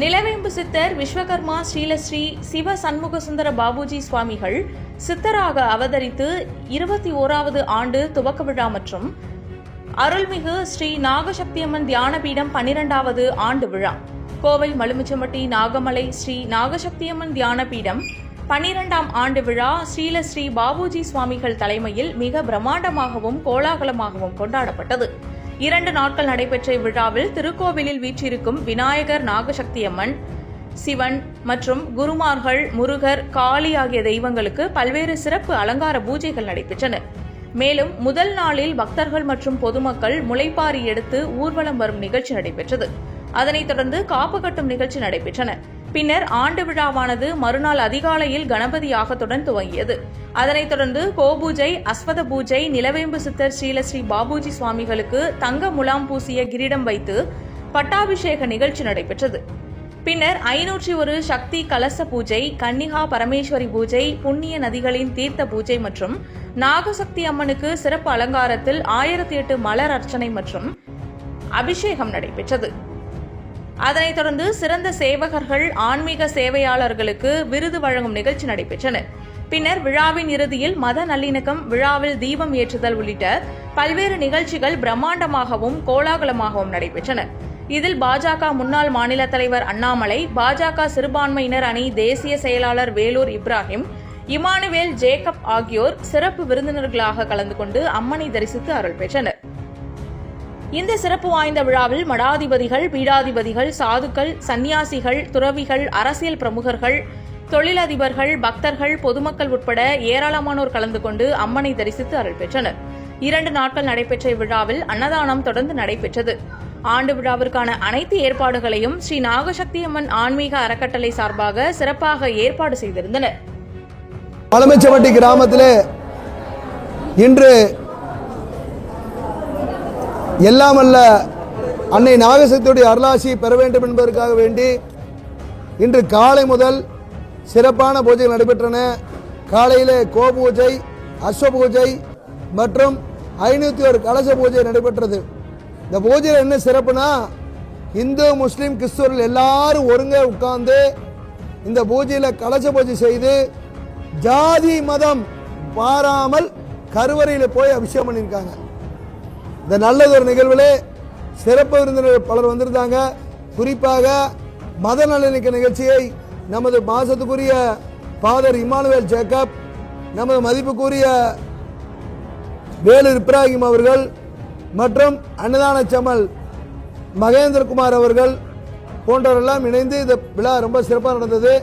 நிலவேம்பு சித்தர் விஸ்வகர்மா ஸ்ரீலஸ்ரீ சிவ சண்முகசுந்தர பாபுஜி சுவாமிகள் சித்தராக அவதரித்து 21வது ஆண்டு துவக்க விழா மற்றும் அருள்மிகு ஸ்ரீ நாகசக்தியம்மன் தியானபீடம் 12வது ஆண்டு விழா. கோவை மலுமிச்சம்பட்டி நாகமலை ஸ்ரீ நாகசக்தியம்மன் தியானபீடம் 12ஆம் ஆண்டு விழா ஸ்ரீலஸ்ரீ பாபுஜி சுவாமிகள் தலைமையில் மிக பிரம்மாண்டமாகவும் கோலாகலமாகவும் கொண்டாடப்பட்டது. 2 நாட்கள் நடைபெற்ற இவ்விழாவில் திருக்கோவிலில் வீற்றிருக்கும் விநாயகர், நாகசக்தியம்மன், சிவன் மற்றும் குருமார்கள், முருகர், காளி ஆகிய தெய்வங்களுக்கு பல்வேறு சிறப்பு அலங்கார பூஜைகள் நடைபெற்றன. மேலும் முதல் நாளில் பக்தர்கள் மற்றும் பொதுமக்கள் முளைப்பாரி எடுத்து ஊர்வலம் வரும் நிகழ்ச்சி நடைபெற்றது. அதனைத் தொடர்ந்து காப்பு கட்டும் நிகழ்ச்சி நடைபெற்றன. பின்னர் ஆண்டு விழாவானது மறுநாள் அதிகாலையில் கணபதி யாகத்துடன் துவங்கியது. அதனைத் தொடர்ந்து கோபூஜை, அஸ்வத பூஜை, நிலவேம்பு சித்தர் ஸ்ரீலஸ்ரீ பாபுஜி சுவாமிகளுக்கு தங்க முலாம் பூசிய கிரீடம் வைத்து பட்டாபிஷேக நிகழ்ச்சி நடைபெற்றது. பின்னர் 501 சக்தி கலச பூஜை, கன்னிகா பரமேஸ்வரி பூஜை, புண்ணிய நதிகளின் தீர்த்த பூஜை மற்றும் நாகசக்தி அம்மனுக்கு சிறப்பு அலங்காரத்தில் 1008 மலர் அர்ச்சனை மற்றும் அபிஷேகம் நடைபெற்றது. அதனைத் தொடர்ந்து சிறந்த சேவகர்கள், ஆன்மீக சேவையாளர்களுக்கு விருது வழங்கும் நிகழ்ச்சி நடைபெற்றன. பின்னர் விழாவின் இறுதியில் மத நல்லிணக்கம், விழாவில் தீபம் ஏற்றுதல் உள்ளிட்ட பல்வேறு நிகழ்ச்சிகள் பிரம்மாண்டமாகவும் கோலாகலமாகவும் நடைபெற்றன. இதில் பாஜக முன்னாள் மாநில தலைவர் அண்ணாமலை, பாஜக சிறுபான்மையினர் அணி தேசிய செயலாளர் வேலூர் இப்ராஹிம், இமானுவேல் ஜேக்கப் ஆகியோர் சிறப்பு விருந்தினர்களாக கலந்து கொண்டு அம்மனை தரிசித்து அருள் பெற்றனர். இந்த சிறப்பு வாய்ந்த விழாவில் மடாதிபதிகள், பீடாதிபதிகள், சாதுக்கள், சன்னியாசிகள், துறவிகள், அரசியல் பிரமுகர்கள், தொழிலதிபர்கள், பக்தர்கள், பொதுமக்கள் உட்பட ஏராளமானோர் கலந்து கொண்டு அம்மனை தரிசித்து அருள் பெற்றனர். 2 நாட்கள் நடைபெற்ற இவ்விழாவில் அன்னதானம் தொடர்ந்து நடைபெற்றது. ஆண்டு விழாவிற்கான அனைத்து ஏற்பாடுகளையும் ஸ்ரீ நாகசக்தியம்மன் ஆன்மீக அறக்கட்டளை சார்பாக சிறப்பாக ஏற்பாடு செய்திருந்தனர். மலுமிச்சம்பட்டி கிராமத்திலே இன்று எல்லாம் அல்ல அன்னை நாகசக்தியுடைய அருளாசியை பெற வேண்டும் என்பதற்காக வேண்டி இன்று காலை முதல் சிறப்பான பூஜைகள் நடைபெற்றன. காலையிலே கோபூஜை, அஸ்வ பூஜை மற்றும் 501 கலச பூஜை நடைபெற்றது. இந்த பூஜையில் என்ன சிறப்புனா, இந்து, முஸ்லீம், கிறிஸ்துவர்கள் எல்லாரும் ஒருங்கே உட்கார்ந்து இந்த பூஜையில் கலச பூஜை செய்து ஜாதி மதம் பாராமல் கருவறையில் போய் அபிஷேகம் பண்ணியிருக்காங்க. இந்த நல்லதொரு நிகழ்வில் சிறப்பு விருந்தினர் பலர் வந்திருந்தாங்க. குறிப்பாக மத நல்லிணக்க நிகழ்ச்சியை நமது மாசத்துக்குரிய ஃபாதர் இமானுவேல் ஜேக்கப், நமது மதிப்புக்குரிய வேலூர் இப்ராஹிம் அவர்கள் மற்றும் அன்னதான சமல் மகேந்திரகுமார் அவர்கள் போன்றவரெல்லாம் இணைந்து இந்த விழா ரொம்ப சிறப்பாக நடந்தது.